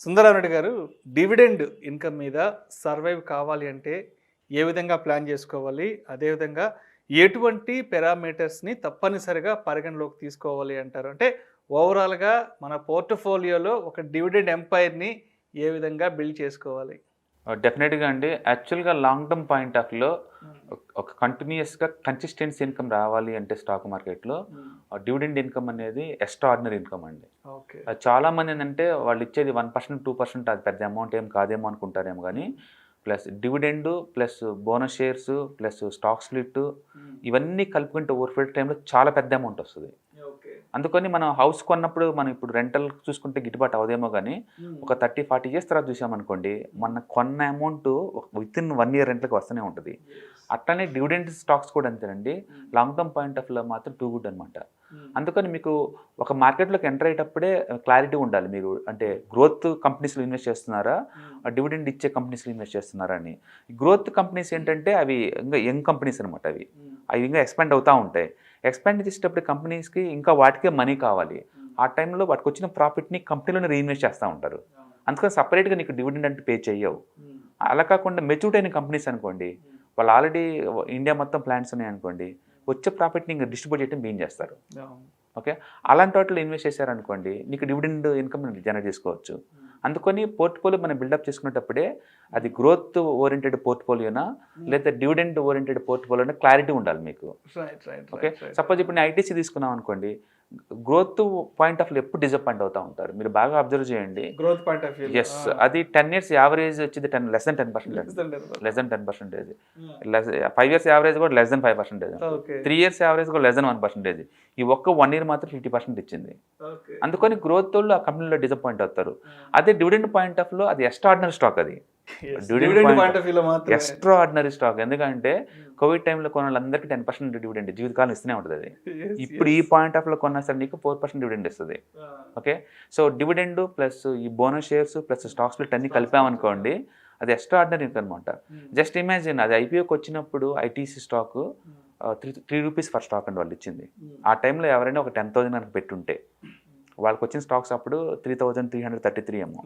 సుందరారెడ్డి గారు, dividend income మీద survive కావాలి అంటే ఏ విధంగా ప్లాన్ చేసుకోవాలి? అదేవిధంగా ఎటువంటి పారామీటర్స్‌ని తప్పనిసరిగా పరిగణలోకి తీసుకోవాలి అంటారు? అంటే ఓవరాల్‌గా మన పోర్ట్‌ఫోలియోలో ఒక డివిడెండ్ ఎంపైర్‌ని ఏ విధంగా బిల్డ్ చేసుకోవాలి? డెఫినెట్‌గా అండి. యాక్చువల్‌గా లాంగ్ టర్మ్ పాయింట్ ఆఫ్‌లో ఒక కంటిన్యూయస్‌గా కన్సిస్టెన్సీ ఇన్కమ్ రావాలి అంటే స్టాక్ మార్కెట్‌లో డివిడెండ్ ఇన్కమ్ అనేది ఎక్స్ట్రార్డినరీ ఇన్కమ్ అండి. ఓకే. చాలామంది ఏంటంటే వాళ్ళు ఇచ్చేది 1%, 2% అది పెద్ద అమౌంట్ ఏం కాదేమో అనుకుంటారేమో గానీ, plus dividend, plus bonus shares, plus stock split ఇవన్నీ కలుపుకుంటే ఓవర్ పీరియడ్ టైమ్‌లో చాలా పెద్ద అమౌంట్ వస్తది. ఓకే. అందుకని మనం హౌస్ కొన్నప్పుడు మనం ఇప్పుడు రెంటల్ చూసుకుంటే గిట్టుబాటు అవ్వదేమో గానీ, ఒక 30, 40 ఇయర్స్ తర్వాత చూసామనుకోండి, మన కొన్న అమౌంట్ వితిన్ 1 ఇయర్ రెంట్‌లకి వస్తూనే ఉంటది. అట్లనే డివిడెండ్ స్టాక్స్ కూడా అంతేనండి. లాంగ్ టర్మ్ పాయింట్ ఆఫ్ వ్యూలో మాత్రం టూ గుడ్ అనమాట. అందుకని మీకు ఒక మార్కెట్‌లోకి ఎంటర్ అయ్యేటప్పుడే క్లారిటీ ఉండాలి. మీరు అంటే గ్రోత్ కంపెనీస్‌లో ఇన్వెస్ట్ చేస్తున్నారా? డివిడెండ్ ఇచ్చే కంపెనీస్‌లో ఇన్వెస్ట్ చేస్తున్నారా అని. గ్రోత్ కంపెనీస్ ఏంటంటే అవి ఇంకా యంగ్ కంపెనీస్ అనమాట అవి. అవి ఇంకా ఎక్స్పాండ్ అవుతా ఉంటాయి. ఎక్స్పాండ్ చేసేటప్పుడు కంపెనీస్‌కి ఇంకా వాటికే మనీ కావాలి. ఆ టైంలో వాటికొచ్చిన ప్రాఫిట్‌ని కంపెనీలోనే రీఇన్వెస్ట్ చేస్తా ఉంటారు. అందుకని సెపరేట్‌గా నీకు డివిడెండ్ అంటే పే చెయ్యవు. అలా కాకుండా మెచ్యూర్డ్ అయిన కంపెనీస్ అనుకోండి, వాళ్ళు ఆల్రెడీ ఇండియా మొత్తం ప్లాంట్స్ ఉన్నాయనుకోండి, వచ్చే ప్రాఫిట్‌ని ఇంక డిస్ట్రిబ్యూట్ చేయడం మెయిన్ చేస్తారు. ఓకే. అలాంటి వాటిలో ఇన్వెస్ట్ చేశారనుకోండి, నీకు డివిడెండ్ ఇన్కమ్ జనరేట్ చేసుకోవచ్చు. అందుకని పోర్ట్‌ఫోలియో మనం బిల్డప్ చేసుకునేటప్పుడే అది గ్రోత్ ఓరియెంటెడ్ పోర్ట్‌ఫోలియోనా లేదా డివిడెండ్ ఓరియెంటెడ్ పోర్ట్‌ఫోలియోనా క్లారిటీ ఉండాలి మీకు. ఓకే. సపోజ్ ఇప్పుడు నేను ఐటీసీ తీసుకున్నాం అనుకోండి, గ్రోత్ పాయింట్ ఆఫ్ వ్యూ ఎప్పుడు డిసప్పాయింట్ అవుతా ఉంటారు. మీరు బాగా అబ్జర్వ్ చేయండి. Growth point of view. Yes. అది 10 ఇయర్స్ యావరేజ్ వచ్చేది less than 10%. Less than 10%. 5 years average కూడా less than 5%. Okay. 3 years average కూడా లెస్ దెన్ 1%. ఈ ఒక్క 1 ఇయర్ మాత్రం 50% ఇచ్చింది. ఓకే. అందుకని గ్రోతోళ్ళు ఆ కంపెనీలో డిసప్పాయింట్ అవుతారు. అదే డివిడెండ్ పాయింట్ ఆఫ్ వ్యూలో అది ఎక్స్ట్రార్డినరీ స్టాక్ అది. డివిడెండ్ పాయింట్ ఆఫ్ వ్యూలో మాత్రమే. Extraordinary stock. ఎందుకంటే కోవిడ్ టైంలో కొన్న వాళ్ళందరికీ 10% డివిడెండ్ జీవితకాలం ఇస్తూనే ఉంటది అది. ఇప్పుడు ఈ పాయింట్ ఆఫ్ వ్యూలో కొన్నా సరే నీకు 4% డివిడెండ్ ఇస్తది. ఓకే. సో డివిడెండ్ ప్లస్ ఈ bonus shares plus stock split అన్ని కలిపామనుకోండి, అది ఎక్స్ట్రార్డినరీ అనమాట. జస్ట్ ఇమాజిన్ అది ఐపీఓకి వచ్చినప్పుడు ITC stock 3 rupees for stock అండి వాళ్ళు ఇచ్చింది. ఆ టైంలో ఎవరైనా ఒక 10,000 కనుక పెట్టుంటే వాళ్ళకి వచ్చిన స్టాక్స్ అప్పుడు 3,333 ఏమో.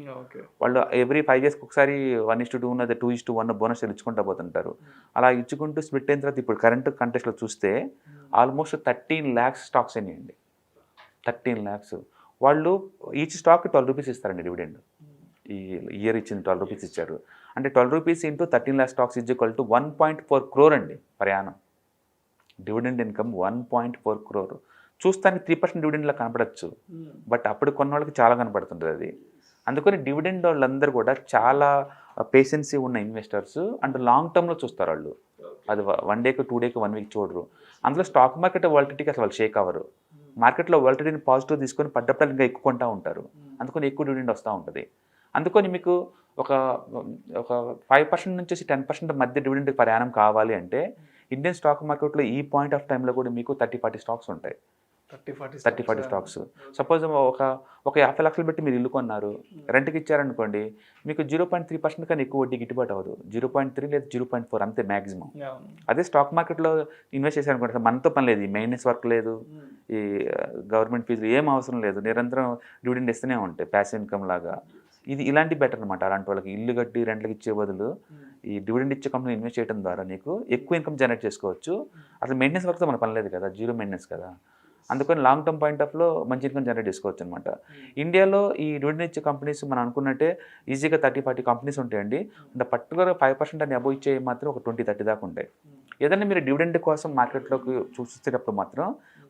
వాళ్ళు ఎవ్రీ 5 ఇయర్స్కి ఒకసారి 1:2 ఉన్నది 2:1 బోనస్ ఇచ్చుకుంటూ పోతుంటారు. అలా ఇచ్చుకుంటూ స్ప్లిట్ అయిన తర్వాత ఇప్పుడు కరెంట్ కంటెస్ట్లో చూస్తే ఆల్మోస్ట్ 13 lakhs స్టాక్స్ అయినాయండి. 13 lakhs. వాళ్ళు ఈచ్ స్టాక్ 12 రూపీస్ ఇస్తారండి డివిడెండ్. ఈ ఇయర్ ఇచ్చింది 12 రూపీస్ ఇచ్చారు. అంటే 12 rupees into 13 lakh stocks is equal to 1.4 crore అండి per annum. Dividend income 1.4 crore. చూస్తానికి 3% డివిడెండ్‌లా కనపడొచ్చు. బట్ అప్పుడు కొన్నోళ్ళకి చాలా కనపడుతుంటది అది. అందుకని డివిడెండ్ వాళ్ళందరూ కూడా చాలా పేషెన్సీ ఉన్న ఇన్వెస్టర్స్ అండ్ లాంగ్ టర్మ్‌లో చూస్తారు వాళ్ళు. అది 1 డేకి, 2 డేకి, 1 వీక్ చూడరు. అందులో స్టాక్ మార్కెట్ వాలటిలిటీకి అసలు వాళ్ళు షేక్ అవ్వరు. మార్కెట్‌లో వాలటిలిటీని పాజిటివ్ తీసుకొని పడ్డప్పుడు ఇంకా ఎక్కువ కొంటా ఉంటారు. అందుకని ఎక్కువ డివిడెండ్ వస్తూ ఉంటది. అందుకని మీకు ఒక ఒక 5% నుంచి 10% మధ్య డివిడెండ్ పర్ యానం కావాలి అంటే ఇండియన్ స్టాక్ మార్కెట్‌లో ఈ పాయింట్ ఆఫ్ టైమ్‌లో కూడా మీకు 30, 40 స్టాక్స్ ఉంటాయి. 30, 40 స్టాక్స్. సపోజ్ ఒక 50 లక్షలు పెట్టి మీరు ఇల్లు కొన్నారు. రెంట్‌కి ఇచ్చారనుకోండి, మీకు 0.3% కన్నా ఎక్కువ వడ్డీ గిట్టుబాటు అవ్వదు. 0.3 లేదా 0.4 అంతే మాక్సిమం. అదే స్టాక్ మార్కెట్‌లో ఇన్వెస్ట్ చేశారనుకోండి, మనతో పని లేదు. ఈ మెయింటెనెన్స్ వర్క్ లేదు, ఈ గవర్నమెంట్ ఫీజులు ఏం అవసరం లేదు. నిరంతరం డివిడెండ్ ఇస్తూనే ఉంటాయి ప్యాసివ్ ఇన్కమ్ లాగా. ఇలాంటి బెటర్ అనమాట. అలాంటి వాళ్ళకి ఇల్లు కట్టి రెంట్‌లకి ఇచ్చే బదులు ఈ డివిడెండ్ ఇచ్చే కంపెనీ ఇన్వెస్ట్ చేయడం ద్వారా నీకు ఎక్కువ ఇన్కమ్ జనరేట్ చేసుకోవచ్చు. అసలు మెయింటెనెన్స్ వర్క్‌తో మన పని లేదు కదా! జీరో మెయింటెనెన్స్ కదా! అందుకని లాంగ్ టర్మ్ పాయింట్ ఆఫ్‌లో మంచి ఇన్కమ్ జనరేట్ చేసుకోవచ్చు అనమాట. ఇండియాలో ఈ డివిడెండ్ ఇచ్చే కంపెనీస్ మనం అనుకున్నట్టే ఈజీగా 30, 40 కంపెనీస్ ఉంటాయండి. అంటే పర్టికులర్‌గా 5% అని అబోవ్ ఇచ్చేవి మాత్రం ఒక 20, 30 దాకా ఉంటాయి. ఏదైనా మీరు డివిడెండ్ కోసం మార్కెట్‌లోకి చూసేటప్పుడు మాత్రం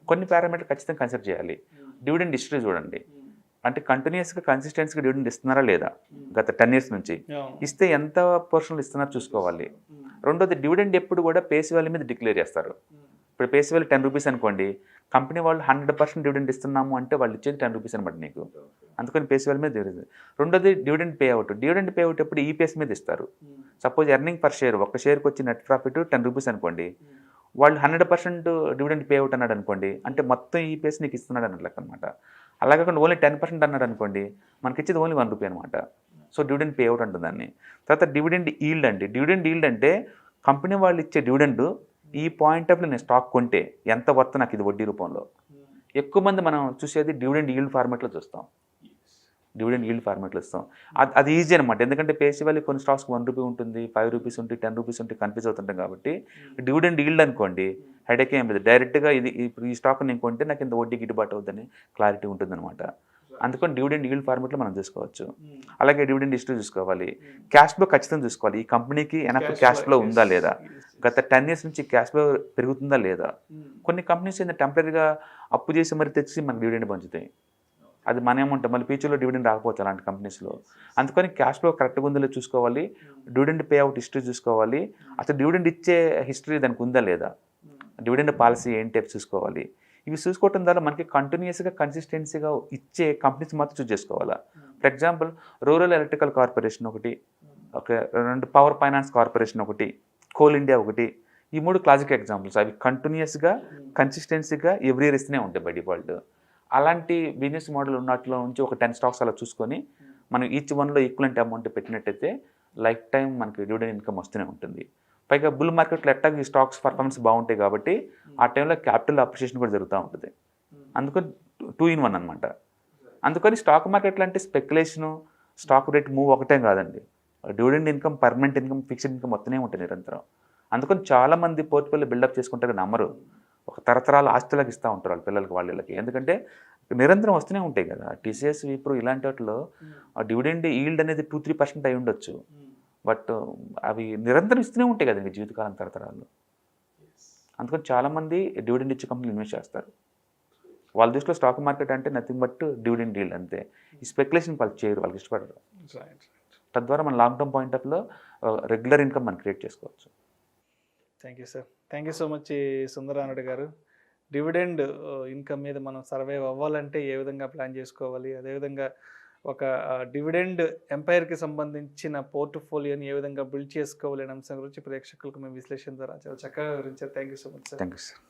కొన్ని పారామీటర్లు ఖచ్చితంగా కన్సిడర్ చేయాలి. డివిడెండ్ హిస్టరీ చూడండి. అంటే కంటిన్యూయస్‌గా కన్సిస్టెన్సీగా డివిడెండ్ ఇస్తున్నారా లేదా? గత 10 ఇయర్స్ నుంచి. ఇస్తే ఎంత పోర్షన్‌లో ఇస్తున్నారో చూసుకోవాలి. రెండోది డివిడెండ్ ఎప్పుడు కూడా ఫేస్ వాల్యూ మీద డిక్లేర్ చేస్తారు. ఇప్పుడు ఫేస్ వాల్యూ 10 రూపీస్ అనుకోండి. కంపెనీ వాళ్ళు 100% డివిడెండ్ ఇస్తున్నాము అంటే వాళ్ళు ఇచ్చేది 10 రూపీస్ అనమాట నీకు. అందుకని ఫేస్ వాల్యూ మీద తెలియదు. రెండోది dividend pay out. Dividend pay out ఎప్పుడు ఈపీఎస్ మీద ఇస్తారు. సపోజ్ ఎర్నింగ్ పర్ షేర్ ఒక షేర్‌కి వచ్చి నెట్ ప్రాఫిట్ 10 రూపీస్ అనుకోండి. వాళ్ళు 100% డివిడెండ్ పే అవుట్ అన్నాడు అనుకోండి, అంటే మొత్తం ఈపీఎస్ నీకు ఇస్తున్నాడు అన్నట్టు లెక్క అనమాట. అలా కాకుండా ఓన్లీ 10% అన్నాడు అనుకోండి, మనకి ఇచ్చేది ఓన్లీ 1 రూపీ అనమాట. సో డివిడెండ్ పే అవుట్ అంటుంది దాన్ని. తర్వాత డివిడెండ్ ఈల్డ్ అండి. డివిడెండ్ ఈల్డ్ అంటే కంపెనీ వాళ్ళు ఇచ్చే డివిడెండ్ ఈ పాయింట్ ఆఫ్ నేను స్టాక్ కొంటే ఎంత వర్త్ నాకు ఇది వడ్డీ రూపంలో. ఎక్కువ మంది మనం చూసేది డివిడెండ్ ఈల్డ్ ఫార్మాట్లో చూస్తాం. డివిడెండ్ ఈల్డ్ ఫార్మాట్లో ఇస్తాం. అది ఈజీ అనమాట. ఎందుకంటే పేసి వాల్యూ కొన్ని స్టాక్స్కి 1 రూపీ ఉంటుంది, 5 రూపీస్ ఉంటుంది, 10 రూపీస్ ఉంటుంది, కన్ఫ్యూజ్ అవుతుంటాం కాబట్టి డివిడెండ్ ఈల్డ్ అనుకోండి హెడేక్ ఏం లేదు. డైరెక్ట్గా ఇది ఇప్పుడు ఈ స్టాక్ నేను కొంటే నాకు ఇంత వడ్డీ గిట్టుబాటు అవుతుందని క్లారిటీ ఉంటుందన్నమాట. అందుకని డివిడెండ్ ఈల్డ్ ఫార్మాట్లో మనం చూసుకోవచ్చు. అలాగే డివిడెండ్ హిస్టరీ చూసుకోవాలి, క్యాష్ ఫ్లో ఖచ్చితంగా చూసుకోవాలి. ఈ కంపెనీకి ఎనఫ్ క్యాష్ ఫ్లో ఉందా లేదా, గత 10 years నుంచి క్యాష్ ఫ్లో పెరుగుతుందా లేదా. కొన్ని కంపెనీస్ ఏంటంటే టెంపరీగా అప్పు చేసి మరి తెచ్చి మనకు డివిడెండ్ పంచుతాయి. అది మన అమౌంట్, మళ్ళీ ఫ్యూచర్లో డివిడెండ్ రాకపోవచ్చు అలాంటి కంపెనీస్లో. అందుకని క్యాష్ ఫ్లో కరెక్ట్గా ఉందో చూసుకోవాలి, డివిడెండ్ పే అవుట్ హిస్టరీ చూసుకోవాలి, అసలు డివిడెండ్ ఇచ్చే హిస్టరీ దానికి ఉందా లేదా, డివిడెండ్ పాలసీ ఏంటి చూసుకోవాలి. ఇవి చూసుకోవటం ద్వారా మనకి కంటిన్యూస్గా కన్సిస్టెన్సీగా ఇచ్చే కంపెనీస్ మాత్రం చూస్ చేసుకోవాలా. For example rural electrical corporation ఒకటి, ఓకే, 2 పవర్ ఫైనాన్స్ కార్పొరేషన్ ఒకటి, కోల్ ఇండియా ఒకటి, ఈ 3 క్లాసిక్ ఎగ్జాంపుల్స్. అవి కంటిన్యూస్గా కన్సిస్టెన్సీగా ఎవ్రీ ఇయర్ ఇస్తూనే ఉంటాయి బై డిఫాల్ట్. అలాంటి బిజినెస్ మోడల్ ఉన్నట్లో నుంచి ఒక 10 స్టాక్స్ అలా చూసుకొని మనం ఈచ్ వన్లో ఈక్వలెంట్ అమౌంట్ పెట్టినట్టయితే లైఫ్ టైం మనకి డివిడెండ్ ఇన్కమ్ వస్తూనే ఉంటుంది. పైగా బుల్ మార్కెట్లో ఎట్టాగా ఈ స్టాక్స్ పర్ఫార్మెన్స్ బాగుంటాయి కాబట్టి ఆ టైంలో క్యాపిటల్ అప్రిషియేషన్ కూడా జరుగుతూ ఉంటుంది. అందుకని 2 in 1 అనమాట. అందుకని స్టాక్ మార్కెట్లో అంటే స్పెక్యులేషను, స్టాక్ రేట్ మూవ్ ఒకటే కాదండి, dividend income, permanent income, fixed income వస్తూనే ఉంటుంది నిరంతరం. అందుకని చాలామంది పోర్ట్ఫోలియో బిల్డప్ చేసుకుంటారు, నమ్మరు. ఒక తరతరాలు ఆస్తులకు ఇస్తూ ఉంటారు వాళ్ళ పిల్లలకి, వాళ్ళకి. ఎందుకంటే నిరంతరం వస్తూనే ఉంటాయి కదా. టీసీఎస్, విప్రో ఇలాంటి వాటిలో డివిడెండ్ ఈల్డ్ అనేది 2-3% అయి ఉండొచ్చు, బట్ అవి నిరంతరం ఇస్తూనే ఉంటాయి కదండి జీవితకాలం తరతరాలు. అందుకని చాలామంది డివిడెండ్ ఇచ్చే కంపెనీలు ఇన్వెస్ట్ చేస్తారు. వాళ్ళ దృష్టిలో స్టాక్ మార్కెట్ అంటే నథింగ్ బట్ డివిడెండ్ ఈల్డ్ అంతే. ఈ స్పెక్యులేషన్ వాళ్ళు చేయరు, వాళ్ళకి ఇష్టపడరు. తద్వారా మన లాంగ్ టర్మ్ పాయింట్ ఆఫ్లో రెగ్యులర్ ఇన్కమ్ మనం క్రియేట్ చేసుకోవచ్చు. Thank you sir. Thank you so much Sundarareddy గారు. డివిడెండ్ ఇన్కమ్ మీద మనం సర్వైవ్ అవ్వాలంటే ఏ విధంగా ప్లాన్ చేసుకోవాలి, అదేవిధంగా ఒక డివిడెండ్ ఎంపైర్కి సంబంధించిన పోర్ట్ఫోలియోని ఏ విధంగా బిల్డ్ చేసుకోవాలి అనే అంశం గురించి ప్రేక్షకులకు మేము విశ్లేషణ ద్వారా చాలా చక్కగా వివరించారు. Thank you so much sir. Thank you sir.